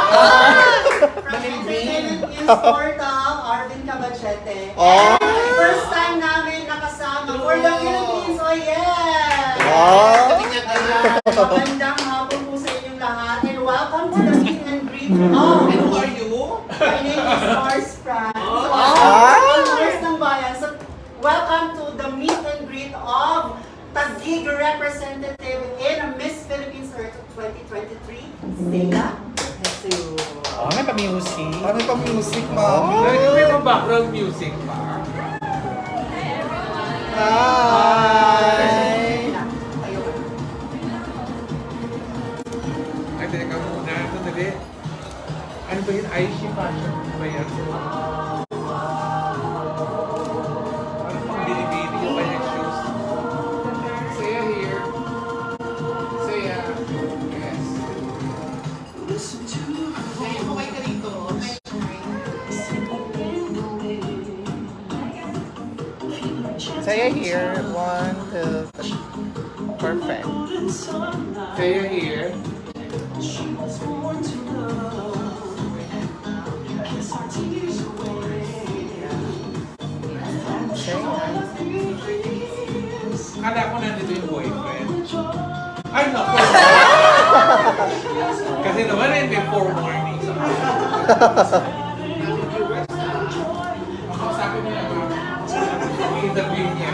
From Entertainment News Portal, Arvin Cabachete. First time namin nakasama for the Philippines. Oh yeah! Magandang hapon po sa inyong lahat and welcome to the meet and greet. And who are you? My name is Mars Franz. Ang Mars ng Bayan. So, welcome to the meet and greet of Taguig representative in Miss Philippines Earth 2023, Cea De Jesus. May pa-music. May pa-music, ma'am. May mga background music pa. Hi! Ay, teka muna. Sandali. Ano ba yun? Aishi fashion ba yan? Ano pang binibili yung kanyang shoes? Cea here. Cea. Yes. Cea, mukay ka rito. Cea here. 1, 2, 3. Perfect. Cea here. Kala ko nandito yung boyfriend. Ay, naku! Kasi naman eh, may forewarning sa akin. Sabi niya naman, interview niya.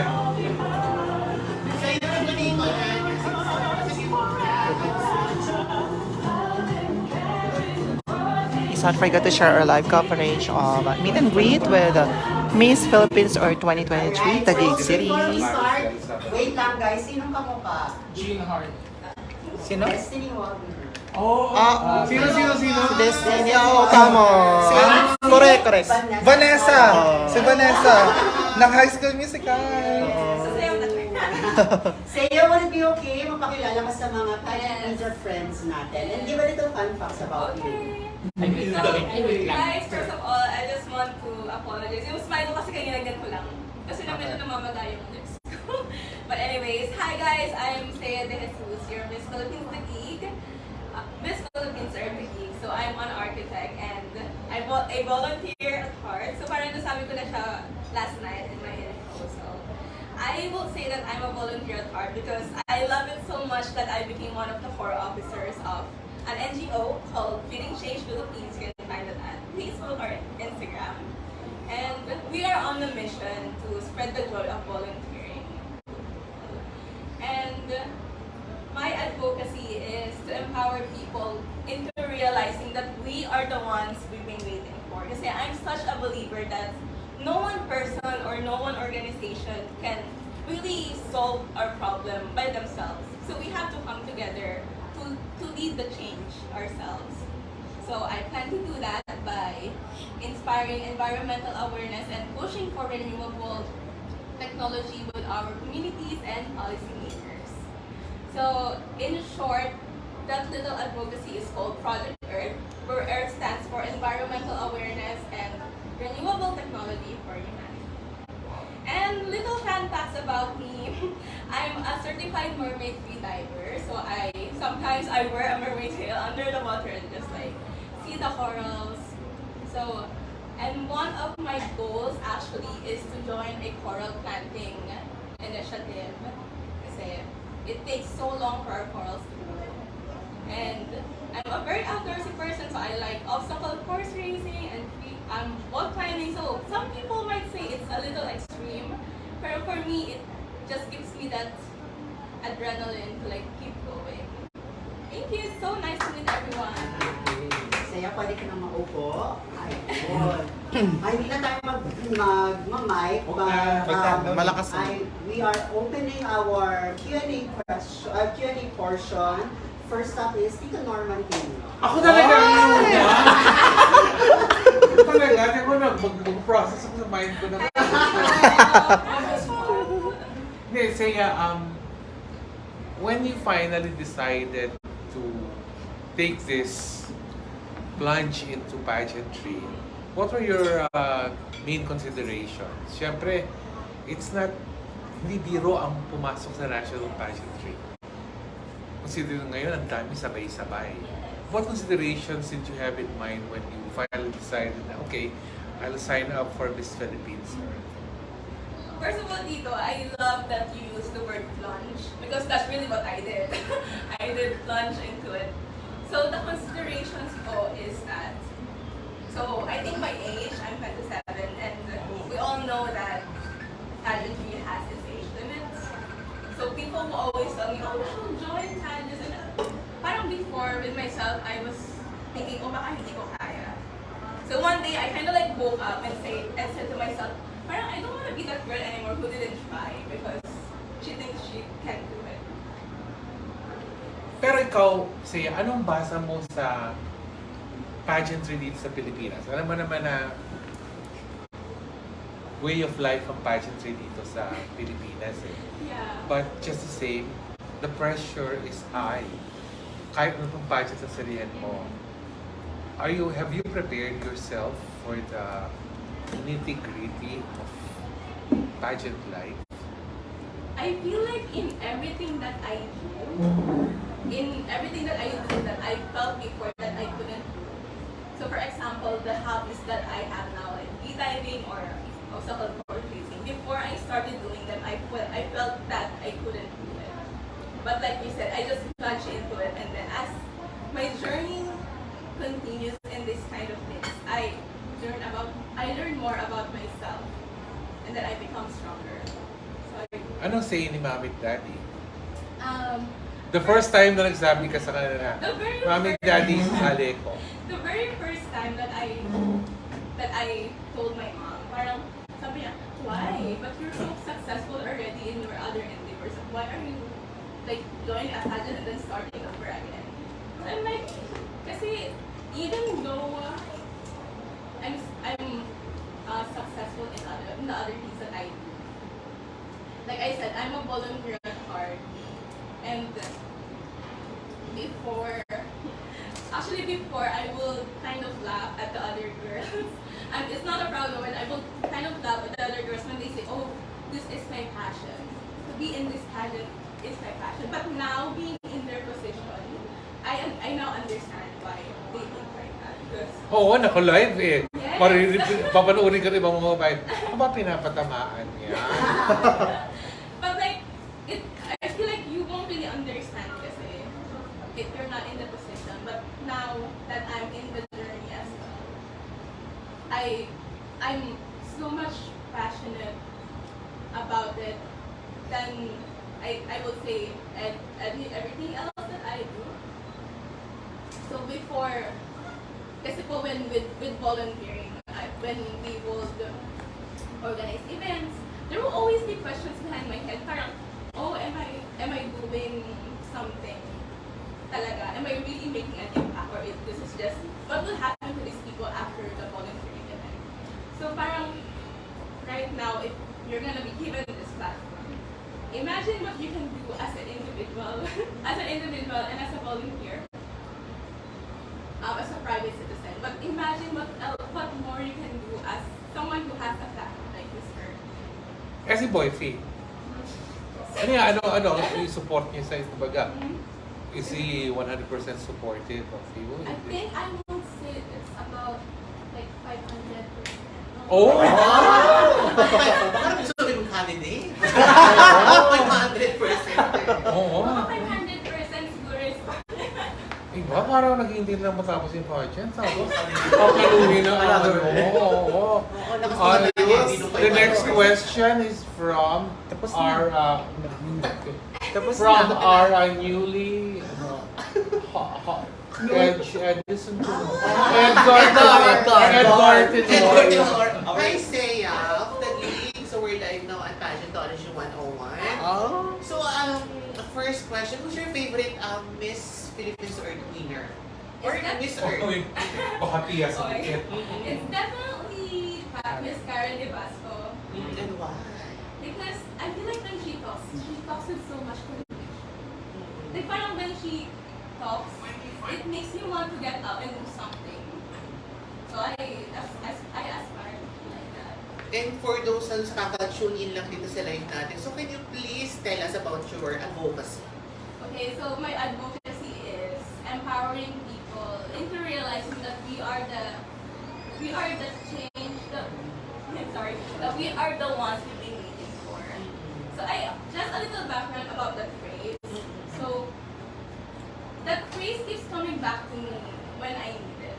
Let's not forget to share our live coverage of meet and greet with Miss Philippines Earth 2023, Taguig City. Before we start, wait lang guys, sinong kamukha? Jean Hart. Sino? Destiny Wagner. Oh, sino? Destiny. Oo, tama. Correct. Vanessa. Si Vanessa. Ng High School Musical. Cea, would it be okay mapakilala ka sa mga media friends natin? And give a little fun facts about you. Guys, first of all, I just want to apologize. Yung smile ko kasi kanina ganito lang. Kasi na medyo namamaga yung lips ko. But anyways, hi guys, I'm Cea De Jesus, your Miss Philippines Taguig. Miss Philippines Taguig. So I'm an architect and I'm a volunteer at heart. So parang nasabi ko na siya last night in my info. So I will say that I'm a volunteer at heart because I love it so much that I became one of the core officers of an NGO called Feeding Change Philippines. You can find it at Facebook or Instagram. And we are on a mission to spread the joy of volunteering. And my advocacy is to empower people into realizing that we are the ones we've been waiting for. Kasi I'm such a believer that no one person or no one organization can really solve our problem by themselves. So we have to come together to lead the change ourselves. So I plan to do that by inspiring environmental awareness and pushing for renewable technology with our communities and policymakers. So in short, that little advocacy is called Project Earth, where Earth stands for environmental awareness and renewable technology for humanity. And little fun facts about me, I'm a certified mermaid free diver. So sometimes I wear a mermaid tail under the water and just like see the corals. So, and one of my goals actually is to join a coral planting initiative. Kasi it takes so long for our corals to grow. And I'm a very outdoorsy person, so I like obstacle course racing and wall climbing. So some people might say it's a little extreme, but for me, it just gives me that adrenaline to like keep going. Thank you. It's so nice to meet everyone. Cea, pwede ka na maupo. Ayun. Hindi na tayo mag-mic, but Malakas. we are opening our Q&A portion. First up is Tito Norman King. Ako talaga yun! Talaga, hindi ko na mag-process ako sa mind ko na. Hindi, Cea, when you finally decided to take this plunge into pageantry, what were your main considerations? Siyempre, hindi biro ang pumasok sa national pageantry. Consider ngayon, ang dami sabay-sabay. what considerations did you have in mind when you finally decided na, okay, I'll sign up for Miss Philippines? First of all, Tito, I love that you use the word plunge because that's really what I did. I did plunge into it. So the considerations ko is that, so I think my age, I'm 27, and we all know that pageantry has its age limits. So people will always tell me, oh, you should join pageants. And parang before, with myself, I was thinking, oh, baka hindi ko kaya. So one day, I kind of like woke up and said to myself, parang I don't want to be that girl anymore who didn't try because she thinks she can't do it. Pero ikaw, Cea, anong basa mo sa pageantry dito sa Pilipinas? Alam mo naman na way of life ang pageantry dito sa Pilipinas eh. Yeah. But just the same, the pressure is high. Kahit ano pang pageant sa sarihan mo. Have you prepared yourself for the nitty-gritty of pageant life? I feel like in everything that I do that I felt before that I couldn't do. So for example, the hobbies that I have now, like e-diving or obstacle course racing, before I started doing them, I felt that I couldn't do it. But like you said, I just plunged into it, and then as my journey continues in this kind of things, I learn more about myself, and then I become stronger. So Anong say ni Mami at Daddy? um, The first time na nagsabi ka sa kanila na, The very Mami at first- Daddy, sali ko. the very first time that I told my mom, parang sabi niya, why? But you're so successful already in your other endeavors. Why are you like joining a pageant and then starting over again? So I'm like, kasi even though I'm successful in the other things that I do, like I said, I'm a volunteer at heart, and before I will kind of laugh at the other girls. And it's not a proud moment. I will kind of laugh at the other girls when they say, oh, this is my passion. To be in this pageant is my passion. But now, being in their position, I now understand why they think like that. Because Oo, naka-live eh. Yes. Papanoorin ka rin ibang mga vibe. Ano ba pinapatamaan niya? But like, I feel like you won't really understand kasi if you're not in the position. But now that I'm in the journey as well, I'm so much passionate about it than I would say everything else that I do. So before, kasi po when with volunteering, when we would organize events, there will always be questions behind my head. Parang, oh, am I doing something talaga? Am I really making an impact? Or this is just, what will happen to these people after the volunteering event? So parang, right now, if you're gonna be given this platform, imagine what you can do as an individual, and as a volunteer, as a private citizen. But imagine what more you can do as someone who has a platform like this earth. Kasi boyfriend. Ano yan? Ano? Yung support niya sa kumbaga? Is he 100% supportive of you? I think I would say it's about like 500%. Oh! Baka gusto rin mag-holiday. 500%. Oo. Mga 500% siguro is Iba, parang naghihintay na matapos yung pageant. Tapos, papaluhin na ano. Oo. The next question is from our newly Edison Edward Hi, Cea of Taguig. So we're live now at Pageant 101. Oh. So, first question, who's your favorite Miss Philippines Earth winner? Or Miss Earth? Baka tiya sa Okay. ticket. It's definitely Miss Karen De Basco. And why? Because I feel like when she talks with so much conviction. Like parang when she talks, it makes me want to get up and do something. So I aspire to be like that. And for those who's kaka-tune in lang dito sa live natin, so can you please tell us about your advocacy? Okay, so my advocacy is empowering people people into realizing that we are the change, that we are the ones we've been waiting for. So just a little background about that phrase. So that phrase keeps coming back to me when I need it.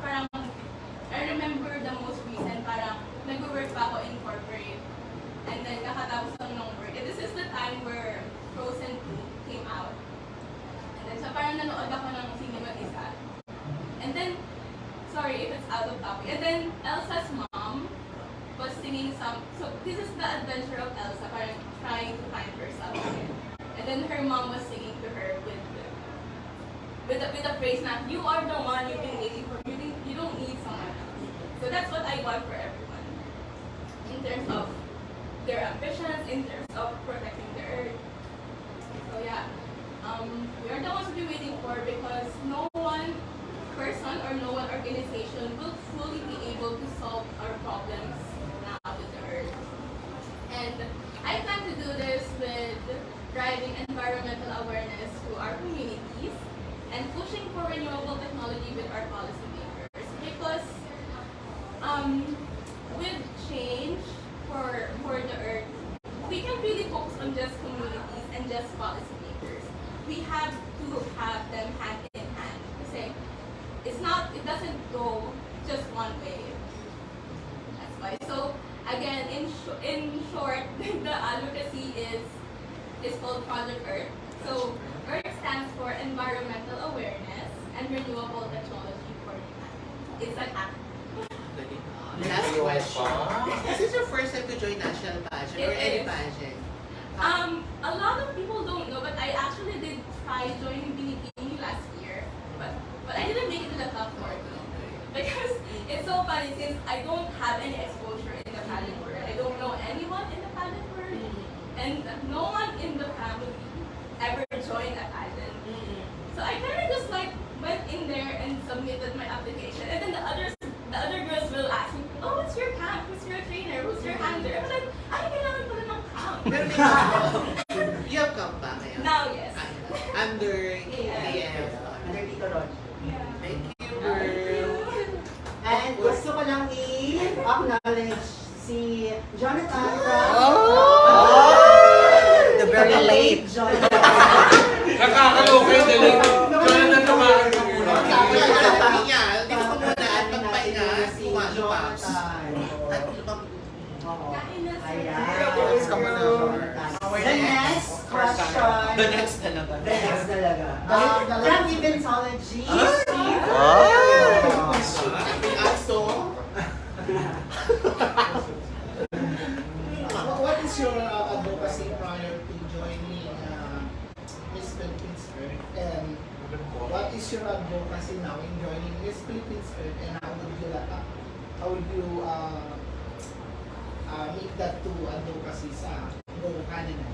Parang, I remember the most recent, parang nag-work pa ako in corporate. And then kakatapos lang ng work. And this is the time where Frozen 2 came out. And then so parang nanood ako ng cinema isa. And then, sorry if it's out of topic. And then Elsa's mom was singing so this is the adventure of Elsa, parang trying to find herself again. And then her mom was singing to her with a phrase na, you are the one you've been waiting for. You don't need someone else. So that's what I want for everyone. In terms of their ambitions, in terms of protecting the earth. So yeah, we are the ones we've been waiting for because no one person or no one organization will fully be able to solve our problems now with the earth. And I plan to do this with driving environmental awareness to our communities and pushing for renewable technology with our policymakers. Because with change for the earth, we can really focus on just communities and just policymakers. We have to have them hand in hand. Kasi it doesn't go just one way. That's why. So again, in short, the advocacy is called Project Earth. So Earth stands for environmental awareness and renewable technology for humanity. It's an act. Last question. Is this your first time to join national pageant or any pageant? A lot of people don't know, but I actually did try joining Binibini last year, but I didn't make it to the top 40 because it's so funny since I don't have any exposure in the pageant world. I don't know anyone in the pageant world, and no one in the family ever joined a pageant. So I kind of just like went in there and submitted my application, and then the other girls will ask me, oh, what's your camp? Who's your trainer? Who's your handler? I'm like, ay, kailangan pala ng camp. Pero you have come back ngayon? Now, yes. Under Yeah. Under Tito Ron. Thank you, girl. And gusto ko lang i-acknowledge si Jonathan from... The very late. Jonathan. Nakakaloka yung delay. Jonathan, tumakan ka muna. Sabi niya, dito ko muna at magpahinga. Si Kumain pa. Jonathan. At lumang Oo. Kain na, sir. Ayan. The next question. The next talaga. The next talaga. From Eventology. So, What is your advocacy prior to joining Miss Philippines Earth? And what is your advocacy now in joining Miss Philippines Earth? And how would you make that to advocacy sa Go Canada?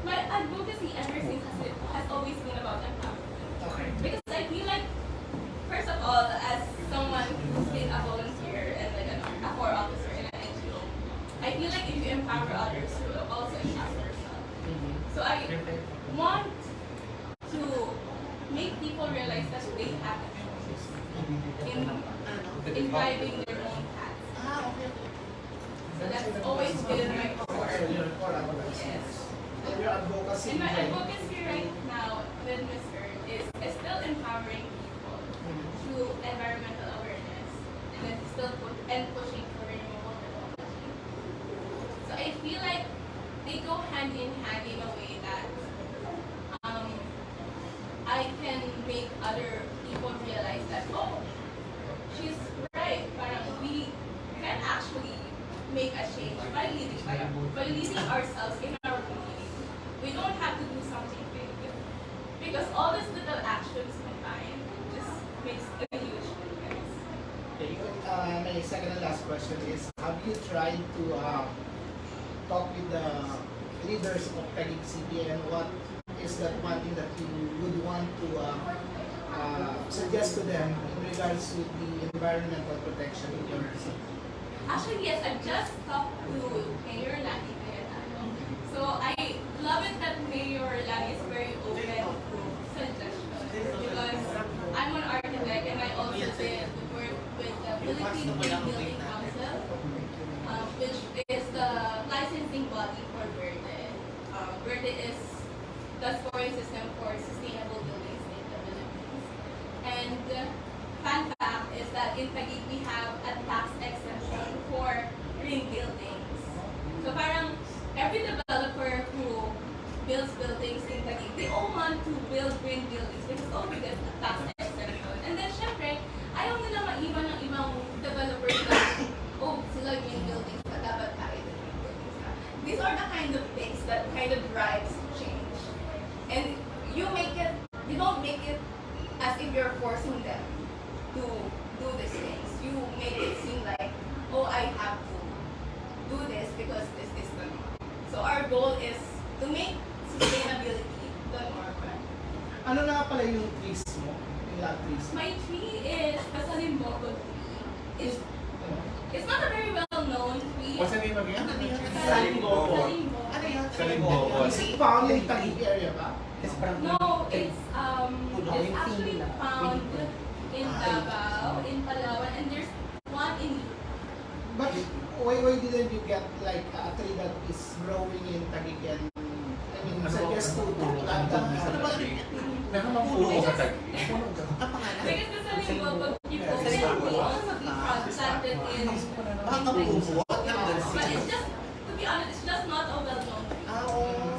My advocacy ever since has always been about empowerment. Okay. Because I feel like, first of all, as someone who's been a volunteer and like a core officer in an NGO, I feel like if you empower others, you will also empower yourself. So I want to make people realize that they have a choice in driving their own paths. So that's always been my core. So your core advocacy. Yes. And your advocacy. And my advocacy right now with Miss Earth is still empowering people through environmental awareness and then still pushing for renewable technology. So I feel like they go hand in hand in a way that I can make other people realize that, oh, she's right. Parang we can actually make a change by leading ourselves in our community. We don't have to do something big because all these little actions combined just makes a huge difference. Okay. My second and last question is, have you tried to talk with the leaders of Taguig City, and what is that one thing that you would want to suggest to them in regards to the environmental protection in your city? Actually, yes, I just talked to Mayor Lani Cayetano. So I love it that Mayor Lani is very open to suggestions because I'm one body for Verde. Verde is the scoring system for sustainable buildings in the Philippines. And fun fact is that in Taguig we have a tax exemption for green buildings. So parang every developer who builds buildings in Taguig, they all want to build green buildings because oh, we get a tax exemption. And then syempre, ayaw nila maiwan ng ibang developers na oh, sila green buildings na dapat tayo din green buildings na. These are the kind of things that kind of drives change. And you don't make it as if you're forcing them to do these things. You make it seem like, oh, I have to do this because this is the norm. So our goal is to make sustainability the norm. Ano na pala yung trees mo? Yung lot trees mo? My tree is a salimbogo tree. It's not a very well-known tree. What's the name again? Salimbogo. Ano yan? Salimbogo. Is it found in Taguig area ba? No, it's actually found in Davao, in Palawan, and there's one in. But why didn't you get like a tree that is growing in Taguig and I mean, suggest to plant that? Ano ba? Meron bang puno sa Taguig? Ang pangalan? Because the salimbogo tree po can be also be planted in. Baka kabubuot? But it's just, to be honest, it's just not a well-known tree.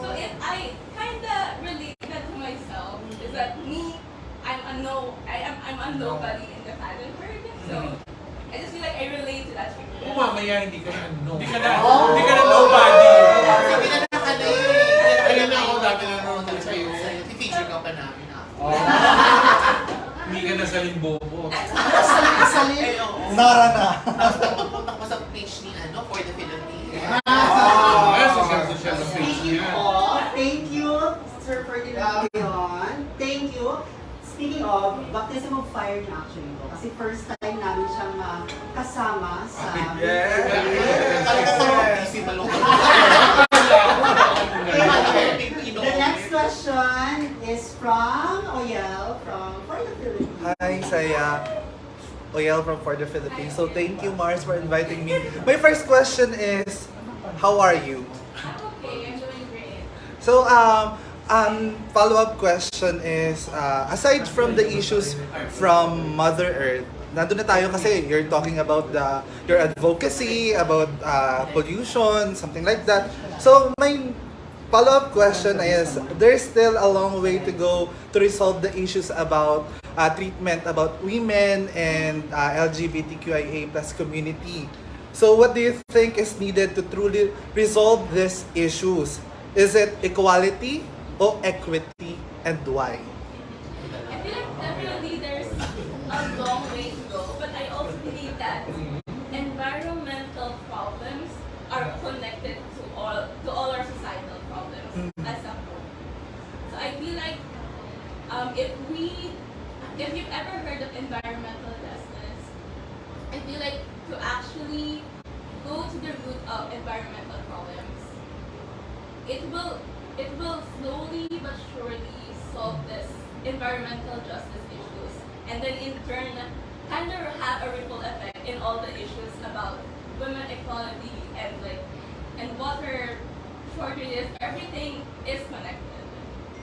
So if I kinda relate that to myself, is that me, I'm a nobody in the pageant herd. So I just feel like I relate to that tree. Kung mamaya hindi ka na hindi ka na nobody. Sabi na lang ka na eh. Ayun na ako dati nanonood sa'yo. I-feature ka pa namin ako. Hindi ka na sa limbobo. Salim? Nara na. Tapos magpunta ko sa page ni for the Philippines. Ay, social na page Speaking niya. of, thank you, Sir Ferdinand Leon. Thank you. Speaking of, baptism of fire na actually ito. Kasi first time namin siyang kasama sa... Talaga sa mga busy malungkot. The next question is from Oyel from For the Philippines. Hi, Saya. Oyel from For the Philippines. So thank you, Mars, for inviting me. My first question is, how are you? I'm okay, I'm doing great. So, follow-up question is, aside from the issues from Mother Earth, nandun na tayo kasi you're talking about your advocacy, about pollution, something like that. So, my follow-up question is, there's still a long way to go to resolve the issues about treatment about women and LGBTQIA+ community. So what do you think is needed to truly resolve these issues? Is it equality or equity, and why? I feel like definitely there's a long way to go, but I also believe that environmental problems are connected to all our societal problems as a whole. So I feel like if you've ever heard of environmental justice, I feel like to actually go to the root of environmental problems, it will slowly but surely solve this environmental justice issues, and then in turn kind of have a ripple effect in all the issues about women equality and water shortages. Everything is connected.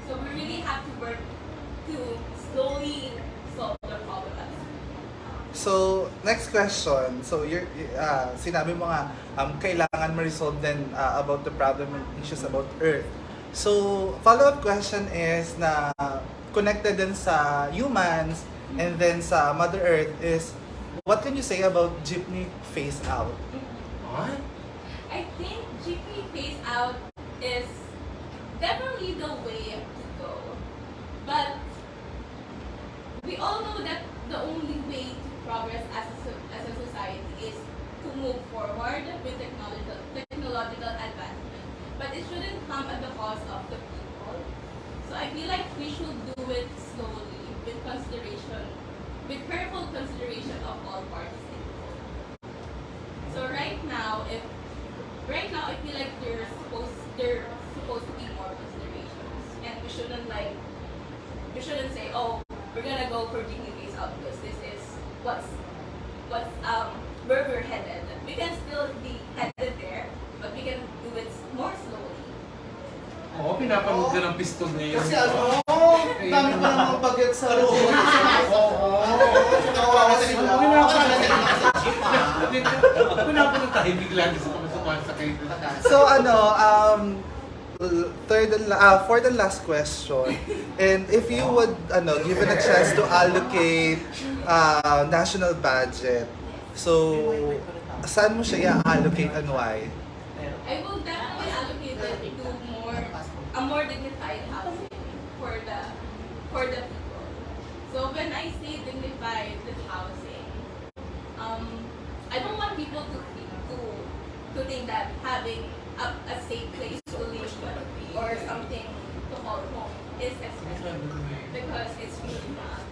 So we really have to work to slowly solve the problem. So, next question. So, sinabi mo nga, kailangan ma-resolve din about the problem and issues about Earth. So, follow-up question is na connected din sa humans and then sa Mother Earth is, what can you say about jeepney phase out? What? I think jeepney phase out is definitely the way to go. But we all know that the only way to progress as a society is to move forward with technological advancement. But it shouldn't come at the cost of the people. So I feel like we should do it slowly, with careful consideration of all parties involved. So right now I feel like there supposed to be more considerations, and we shouldn't say, oh, we're gonna go for jeepney phase out because this is what's where we're headed. We can still be headed there, but we can do it more Oo, pinapanood ka ng piston ngayon. Kasi ano, dami pa namang baget sa room. Kawawa sila. Pinapanood tayo bigla sa pamasukan sa kayo. So ano, fourth and last question. And if you would given a chance to allocate national budget, so saan mo siya i-allocate and why? I will definitely allocate it to a more dignified housing for the people. So when I say dignified housing, I don't want people to think that having a safe place to live or something to call home is expensive, because it's really not.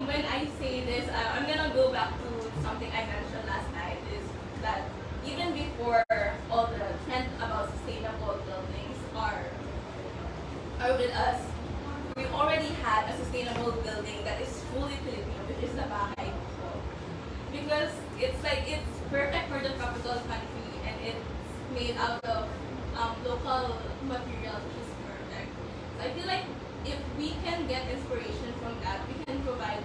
When I say this, I'm gonna go back to something I mentioned last night, is that even before all the trend about sustainable buildings are with us, we already had a sustainable building that is fully Filipino, which is the Bahay Kutur. Because it's perfect for the tropical country, and it's made out of local materials, which is perfect. So I feel like if we can get inspiration from that, we can provide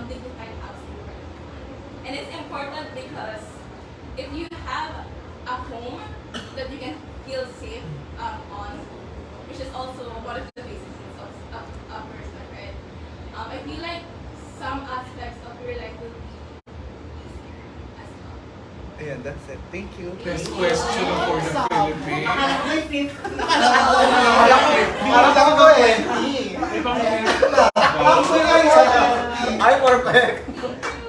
dignified housing for everyone. And it's important because if you have a home that you can feel safe on, which is also one of the basic needs of a person, right? I feel like some aspects of your life will be easier as well. Ayan, that's it. Thank you. Best question for the Philippines. Parang ako eh. Ay, perfect.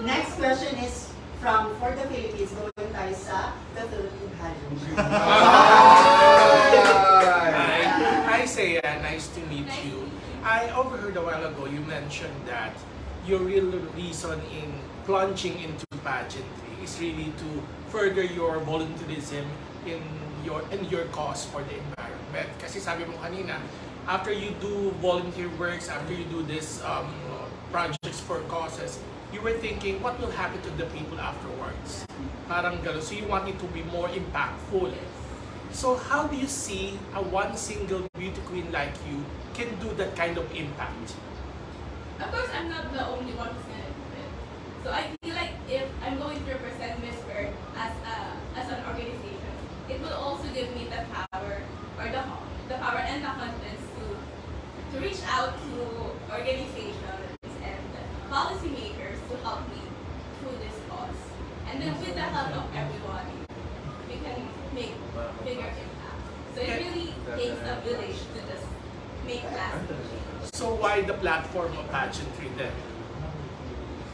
Next question is from For the Philippines, going tayo sa the Philippine Pageant. Hi, Cea. Nice to meet you. I overheard a while ago you mentioned that your real reason in plunging into pageantry is really to further your volunteerism in your cause for the environment. Kasi sabi mo kanina, after you do volunteer works, after you do this projects for causes, you were thinking, what will happen to the people afterwards? Parang gano'n. So you want it to be more impactful. So how do you see a one single beauty queen like you can do that kind of impact? Of course, I'm not the only one who's gonna do it. So I feel like if I'm going to represent Miss Earth as an organization, it will also give me the power and the confidence to reach out to organizations and policymakers to help me through this cause. And then with the help of everyone, we can make bigger impact. So it really takes a village to just make lasting change. So why the platform of pageantry then?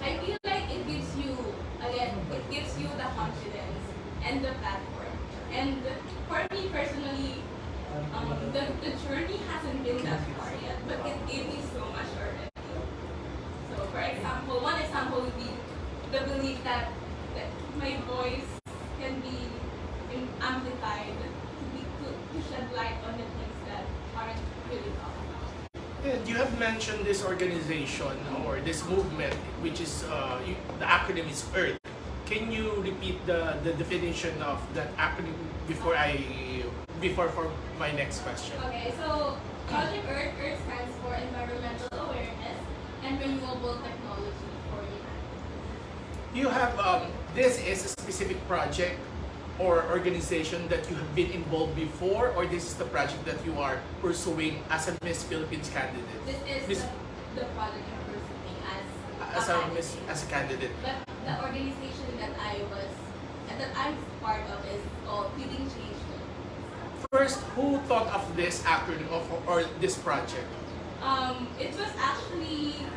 I feel like it gives you the confidence and the platform. And for me personally, the journey hasn't been that far yet, but it gave me so much already. So for example, one example would be the belief that my voice can be amplified to shed light on the things that aren't really talked about. And you have mentioned this organization or this movement, which is the acronym is EARTH. Can you repeat the definition of that acronym before for my next question? Okay, so Project EARTH stands for Environmental Awareness and Renewable Technology for Humanity. You have this is a specific project or organization that you have been involved before, or this is the project that you are pursuing as a Miss Philippines candidate? This is the project I'm pursuing as a candidate. But the organization that I'm part of is called Feeding Change. First, who thought of this acronym or this project? It was actually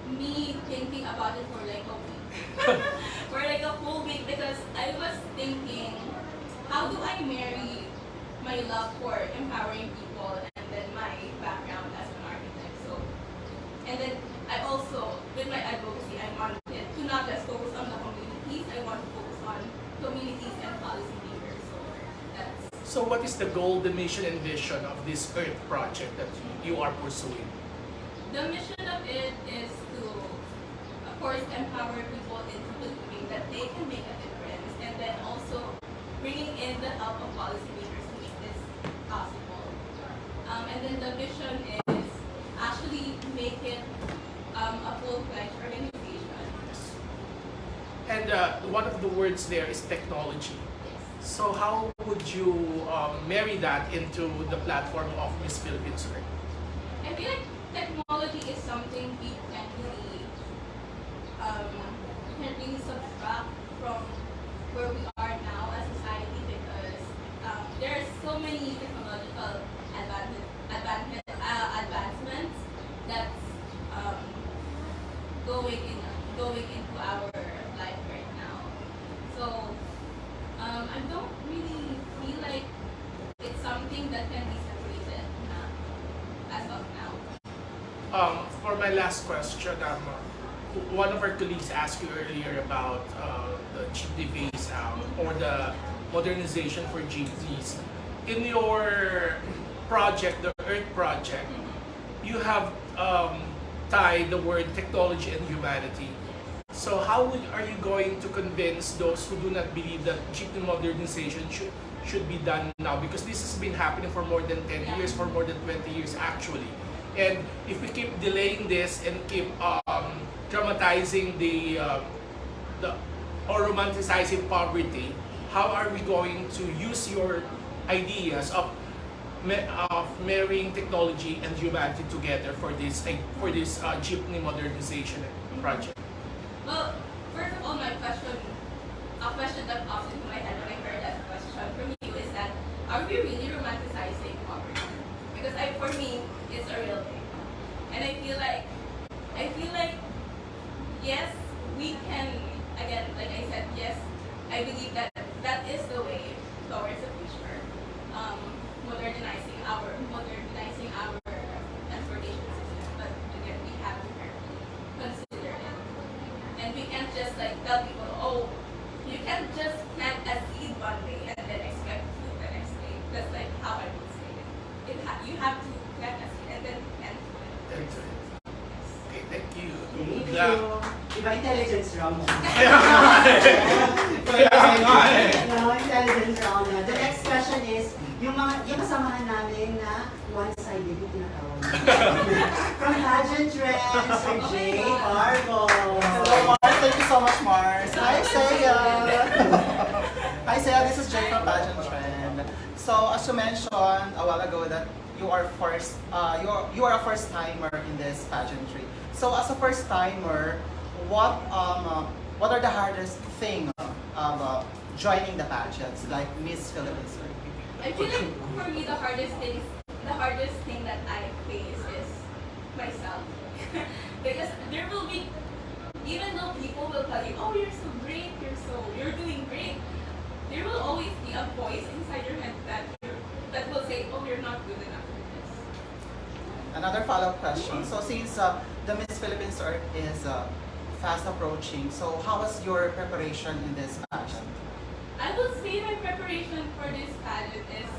me thinking about it for like a week. For like a full week, because I was thinking, how do I marry my love for empowering people and then my background as an architect? So, and then I also, with my advocacy, I wanted to not just focus on the communities, I want to focus on communities and policy makers. So that's. So what is the goal, the mission and vision of this EARTH project that you are pursuing? The mission of it is to, of course, empower people into believing that they can make a difference, and then also bringing in the help of policymakers to make this possible. And then the vision is actually make it a full-fledged organization. And one of the words there is technology. Yes. So how would you marry that into the platform of Miss Philippines Earth? I feel like technology is something we can't really subtract from where we are now as a society because there are so many technological advancements that's going into our life right now. So I don't really feel like it's something that can be separated as of now. For my last question, one of our colleagues asked you earlier about the jeepney phase out or the modernization for jeepneys. In your project, the Earth Project, you have tied the word technology and humanity. So how are you going to convince those who do not believe that jeepney modernization should be done now? Because this has been happening for more than 10 years, for more than 20 years actually. And if we keep delaying this and keep dramatizing or romanticizing poverty, how are we going to use your ideas of marrying technology and humanity together for this jeepney modernization project? Well, first of all, a question that pops into my head when I heard that question from you is that, are we really romanticizing poverty? Because for me, it's a real thing. And I feel like, yes, we can, again, like I said, yes, I believe that that is the way towards the future. Modernizing our transportation system, but again, we have to carefully consider it. And we can't just tell people, oh, you can't just plant a seed one day and then expect fruit the next day. That's how I would say it. You have to plant a seed and then plant fruit. Okay, thank you. Thank you. Iba intelligence round. No, intelligence round na. The next question is, yung kasamahan namin na one-sided yung tinatawag. From Pageant Trends, Sir Jay Barbo. Hello, Mars. Thank you so much, Mars. Hi, Cea. Hi, Cea. This is Jay from Pageant Trend. So, as you mentioned a while ago that you are a first timer in this pageantry. So, as a first timer, what are the hardest thing of joining the pageants like Miss Philippines? I feel like for me the hardest thing that I face is myself. Because there will be, even though people will tell you, oh, you're so great, you're doing great, there will always be a voice inside your head that will say, oh, you're not good enough for this. Another follow-up question. So since the Miss Philippines Earth is fast approaching, so how was your preparation in this pageant? I would say my preparation for this pageant is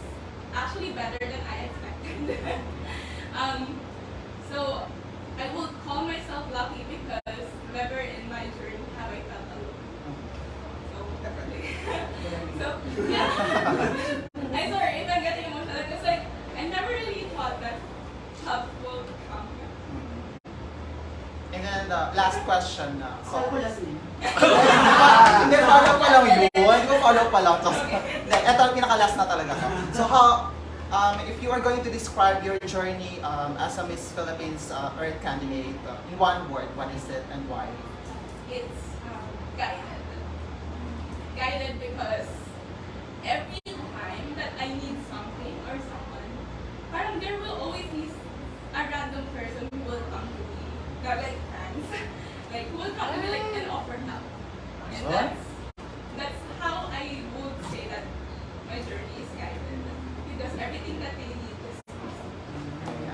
actually better than I expected. So I would call myself lucky because never in my journey have I felt alone. So yeah. I'm sorry if I'm getting emotional because I never really thought that tough will come. And then the last question. Saan ko last name? Hindi, follow pa lang yun. Hindi ko follow pa lang. Ito ang pinaka-last na talaga. So how, if you are going to describe your journey as a Miss Philippines Earth candidate in one word, what is it and why? It's guided. Guided because every time that I need something or someone, parang there will always be a random person who will come to me, not like friends, who will come to me and offer help. And that's how I would say that my journey is guided. Because everything that they need is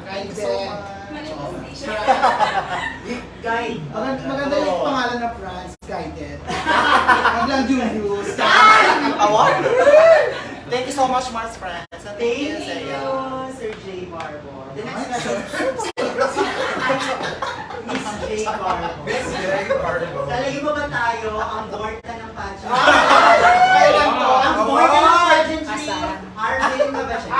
Thank you so much. manifestation. Guide. Maganda yung pangalan na France, guided. Maglang Julius. Award! Thank you so much, Mars France. And Thank you, Cea. Sir Jay Barbo. The next question. Miss Jay Barbo. Miss Jay Barbo. Talagay mo ba tayo ang board ka ng pageant? Kailan po? Ang board ka ng pageantry. Arvin na ba siya?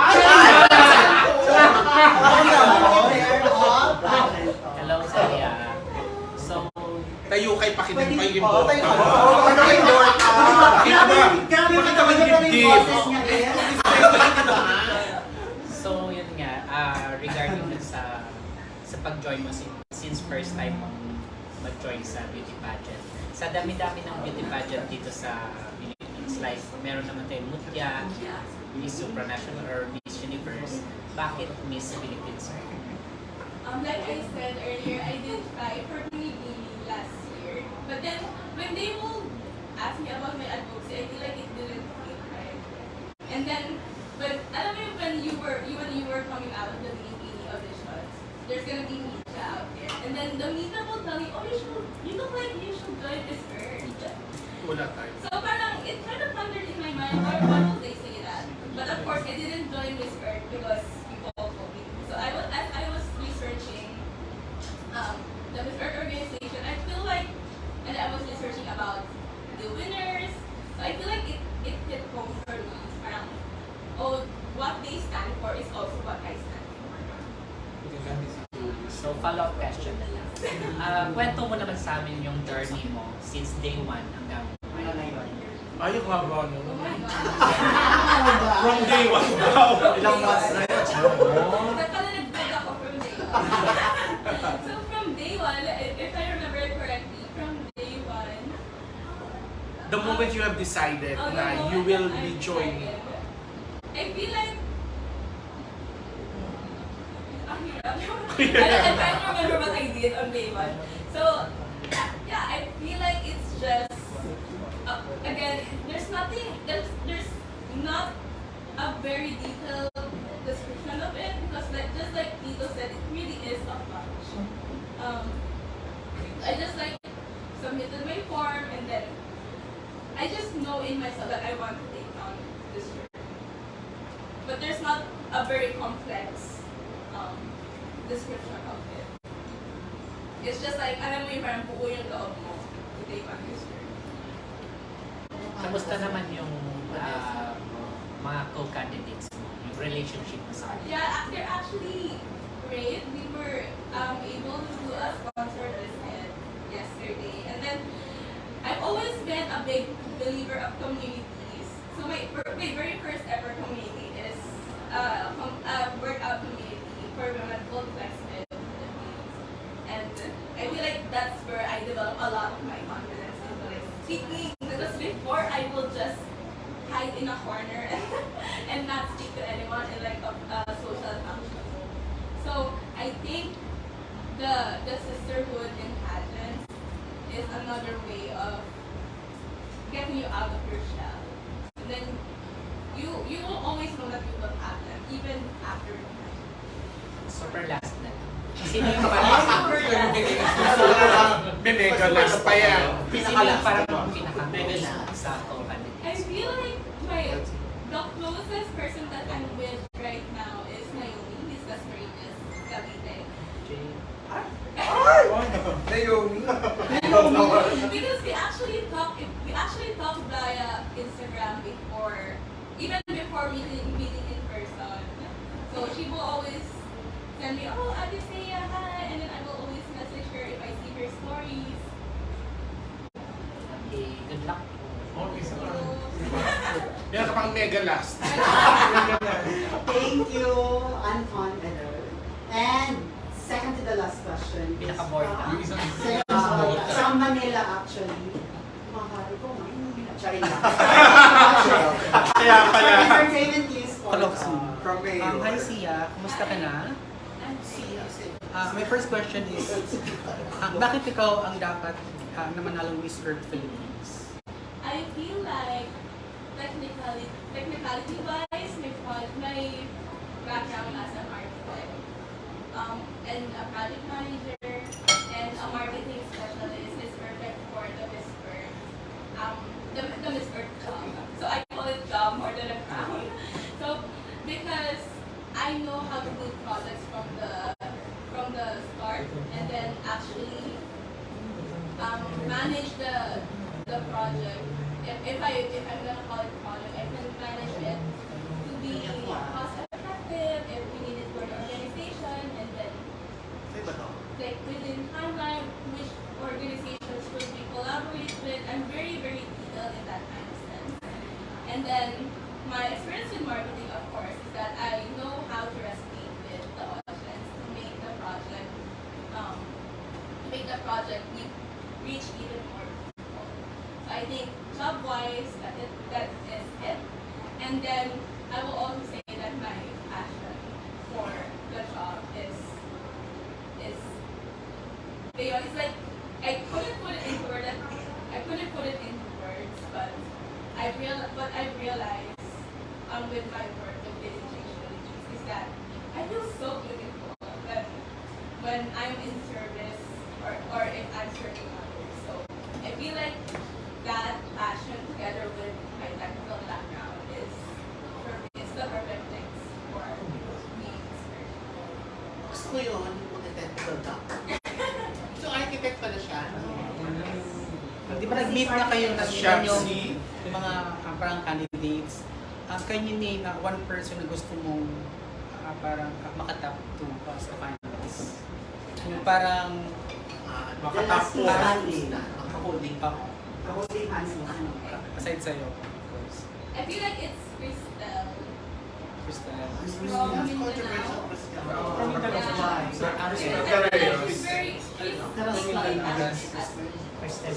sa pag-join mo since first time mo mag-join sa beauty pageant. Sa dami-dami ng beauty pageant dito sa Philippines, like meron naman tayong Mutya, Miss Supranational or Miss Universe. Bakit Miss Philippines? Like I said earlier, I did try for Milkyway last year. But then, when they will ask me about my advocacy, I feel like it didn't feel right. And then, but alam mo yung when you were coming out of the Milkyway auditions, there's gonna be media out there. And then the media will tell you, oh, you look like you should join this urge. Wala tayo. So parang, it kind of pondered in my mind, why would they say that? But of course, I didn't join Miss Earth because people told me. So as I was researching the Miss Earth organization, I feel like, and I was researching about the winners, so I feel like it hit home for me. Parang, oh, what they stand for is also what I stand for. So, follow-up question. Kwento mo naman sa amin yung journey mo since day 1 hanggang ngayon. Ay, yung haba no. Oh my God. From day 1 daw. Ilang months na yun? But pala nag-vlog ako from day 1. So from day 1, if I remember it correctly, from day 1, The moment you have decided na you will be joining. I feel like ang hirap. I'm trying to remember what I did on day 1. So yeah, I feel like it's just again, there's not a very detailed description of it because just like Tito said, it really is a bunch. I just like submitted my form and then I just know in myself that I want to take on this work. But there's not a very complex description of it. It's just like, alam mo yung parang buo yung loob mo to take on this work. Kamusta naman yung mga co-candidates mo, yung relationship mo sa kanila? Yeah, they're actually great. We were able to do a sponsor visit yesterday. And then, I've always been a big believer of communities. So my very first ever community is a workout community for women called Flexible in the Philippines. And I feel like that's where I developed a lot of my confidence into like speaking. Because before I will just hide in a corner and not speak to anyone in like a social function. So I think the sisterhood in pageants is another way of getting you out of your shell. And then you will always know that you will have them even after the pageant. Super last na lang. Sino yung parang Binegalas pa yan. sino yung parang pinaka-close sa co-candidate? I feel like the closest person that I'm with right now is Naomi, Miss Dasmaritas Cavite. Naomi? Because we actually talked via Instagram even before meeting in person. So she will always send me, oh, Ate Cea, hi, and then I will always message her if I see her stories. Okay, good luck. Okay, So, Meron ka pang mega last. Thank you, Anton Eder. And second to the last question. Pinaka-board na. From Manila actually. Mahal ko, Charing lang. Kaya pala. Entertainment news for From Mayo. Hi Sia, kumusta ka na? My first question is, bakit ikaw ang dapat na manalong Miss Earth Philippines? I feel like technicality-wise, my background as an architect, and a project manager, and a marketing specialist is perfect for the Miss Earth, the Miss Earth job. So I call it job more than a crown. So because I know how to build projects from the start, and then actually manage the project. If I'm gonna call it project, I can manage it to be cost effective if we need it for the organization, and then like within timeline, which organizations should we collaborate with. I'm very, very detailed in that kind of sense. And then my experience in marketing, of course, is that I know how to resonate with the audience to make the project with my work of dedication is that I feel so beautiful when I'm in service or if I'm serving others. So I feel like that passion together with my technical background is for me, it's the perfect things for me in spirit. Gusto ko yun, mag-technical doctor. So, architect pala siya. Di ba nag-meet na kayo na Shopsy. yung mga parang candidates? Can you name one person na gusto mong parang makatap to as a finalist? Yung parang Makatapos. Makaholding pa. Holding hands mo. aside sa'yo, of course. I feel like it's Crystal. Crystal. From Controversial Mindanao. question. She's very, she's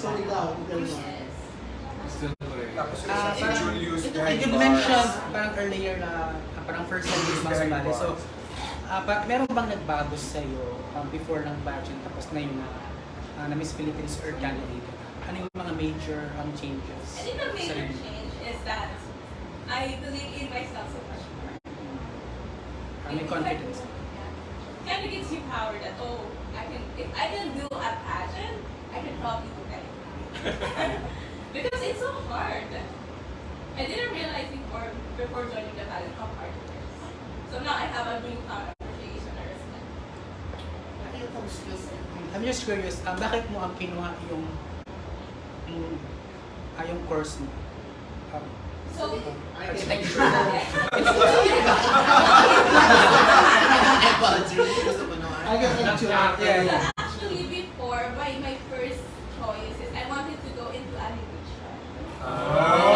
So, ikaw, yes. You mentioned parang earlier na parang first time yung mga sumali. So, meron bang nagbago sa'yo before ng pageant tapos ngayon na Miss Philippines or candidate? Ano yung mga major changes? I think the major change is that I believe in myself so much more. May confidence. Kind of gives you power that, oh, if I can do a pageant, I can probably do anything. Because it's so hard. I didn't realize before joining the pageant how hard it is. So now I have a newfound appreciation and respect. I'm just curious, bakit mo ang kinuha yung course mo? So, Architecture. Gusto mo naman. Yeah. actually before, my first choice is I wanted to go into animation.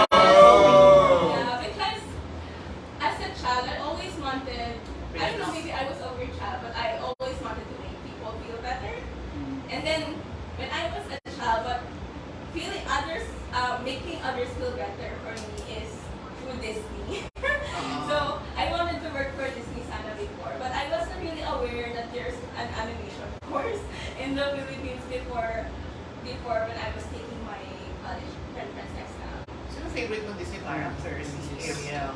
Yeah, because as a child, I always wanted, I don't know, maybe I was over child, but I always wanted to make people feel better. And then, when I was a child, but feeling others, making others feel better for me is through Disney. So, I wanted to work for Disney Sana before, but I wasn't really aware that there's an animation course in the Philippines before when I was taking my college entrance exam. Sino favorite mong Disney characters? Ariel.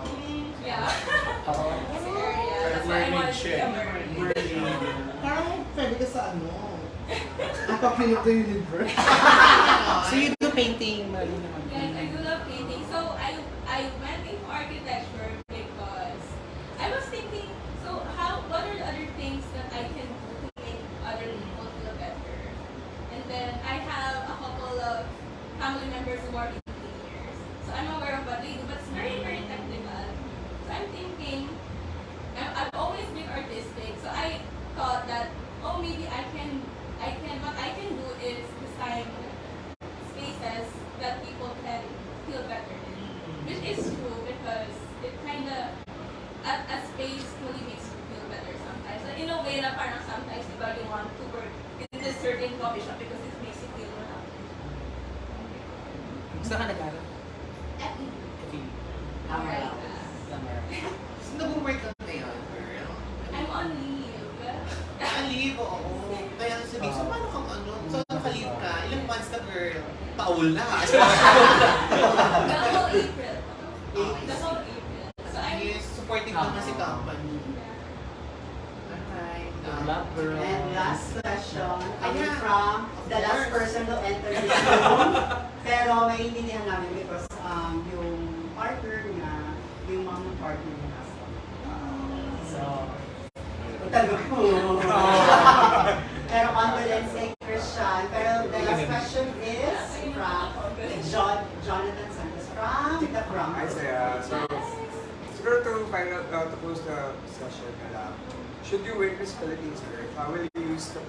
Yeah. Si Ariel. That's why I wanted to be a mermaid. parang pwede ka sa ano? Napapinit the universe. So you do painting, Marlene naman? Yes, I do love painting. So I went into architecture because I was thinking, so what are the other things that I can do to make other people feel better? And then I have a couple of family members who are engineers. So I'm aware of what they do, but it's very, very technical. So I'm thinking, I've always been artistic, so I thought that, oh, maybe what I can do is design spaces that people can feel better in. Which is true because it kinda, a space really makes you feel better sometimes. So in a way na parang sometimes diba you want to work in this certain coffee shop because it makes you feel more happy. Saan ka nag-aral? FE. Tama. So, nag-work ka ngayon, girl? I'm on leave. Leave, oo. Kaya sabihin, so paano kang ano? So, naka-leave ka? Ilang months na, girl? Paul na. The whole April. The whole April. So I'm Yes, supportive naman si company. Alright. Good luck, girl. And last question, coming Ayan. from the last person to enter this room. Pero maintindihan namin because yung partner niya, yung mga partner niya nasa. So, talag ko. Pero confidence kay Christian. Pero the last question is from Jonathan Santos from the Bronx. Hi, Cea. So, siguro to close the session, should you win Miss Philippines Earth, will you use the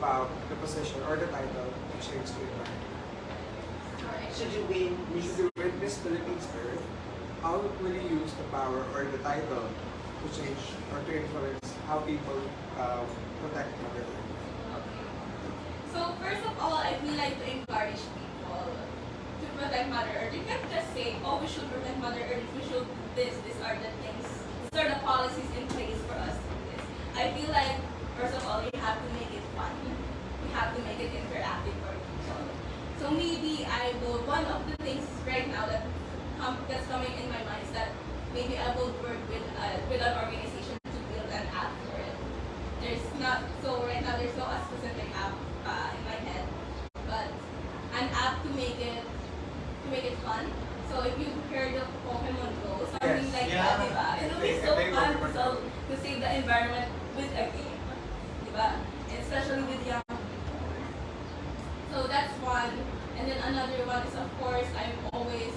position or the title to change the environment? Should you win Should you win Miss Philippines Earth, how will you use the power or the title to change or to influence how people protect Mother Earth? So first of all, I feel like to encourage people to protect Mother Earth. You can't just say, oh, we should protect Mother Earth, we should do this, these are the things, these are the policies in place for us to do this. I feel like, first of all, you have to make it fun. You have to make it interactive for people. So maybe one of the things right now that's coming in my mind is that maybe I will work with know a specific app in my head, but an app to make it fun. So if you heard of Pokemon Go, something like that, diba? It'll be so fun to save the environment with a game, diba? And especially with young people. So that's one. And then another one is, of course, I'm always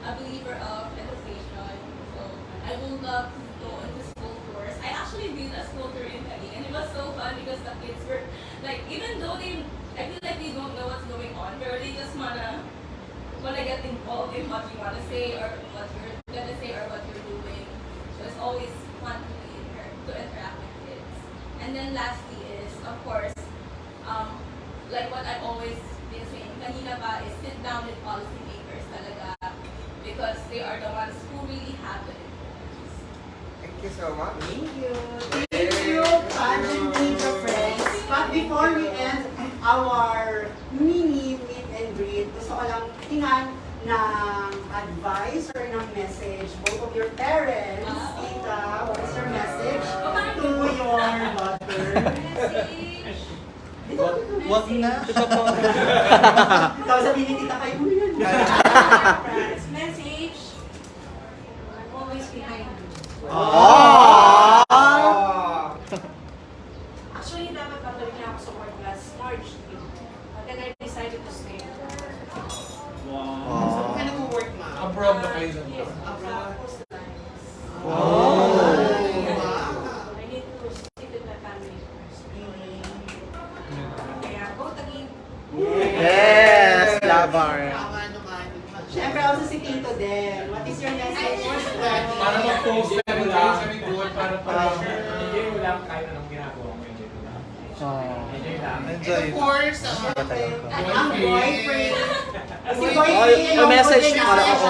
a believer of education. So I would love to go into school tours. I actually did a school tour in Taguig, and it was so fun because the kids were like, even though I feel like they don't know what's going on, but they just wanna get involved in what you wanna say or what you're gonna say or what you're doing. So it's always fun to be here to interact with kids. And then lastly is, of course, like what I've always been saying, kanina pa, is sit down with policymakers talaga because they are the ones who really have the influence. Thank you so much. Thank you, Pageant Media friends. But before we end our mini meet and greet, gusto ko lang hingan ng advice or ng message, both of your parents. Tita, what is your message to your daughter? Wag na. Ikaw sabihin ni Tita kayo mo yun. Message, I'm always behind you. Actually, dapat babalik niya ako sa work last March. But then I decided to stay. So, kung ano work ma? Abroad na kayo dun. Yes, abroad. I need to stick with my family first. Kaya, go Taguig. Yes, Labar. Tama naman. Siyempre also si Tito din. What is your message? Para mag-post na rin kayo sa good para Enjoy mo lang kahit anong ginagawa mo. Enjoy mo lang. Enjoy lang. Enjoy. Of course, Ang boyfriend. Si Oy, boyfriend. message pala ako.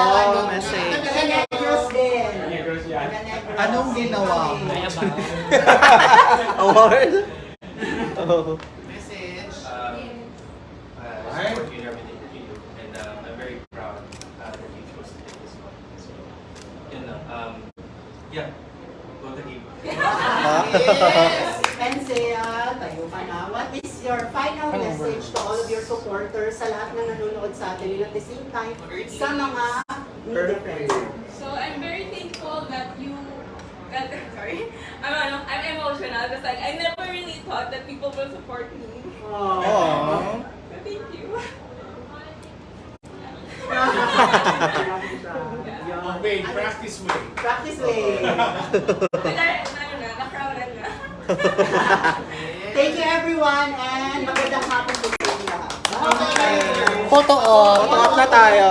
Message. Negros din. Negros yan. Anong ginawa mo? Ay, aba. Award? Oh. message. I support you in everything that you do, and I'm very proud that you chose to take this one. So, yun lang. Yeah, go to game. Yes! And Cea, tayo ka na. What is your final message to all of your supporters, sa lahat na nanonood sa atin, and at the same time, sa mga media friends? So I'm very thankful that sorry, I'm emotional because like I never really thought that people will support me. Aww. So thank you. Wait, practice way. Practice way. Na-crowded na. Thank you everyone, and magandang hapon po sa inyo. Bye! Photo op. Photo op na tayo.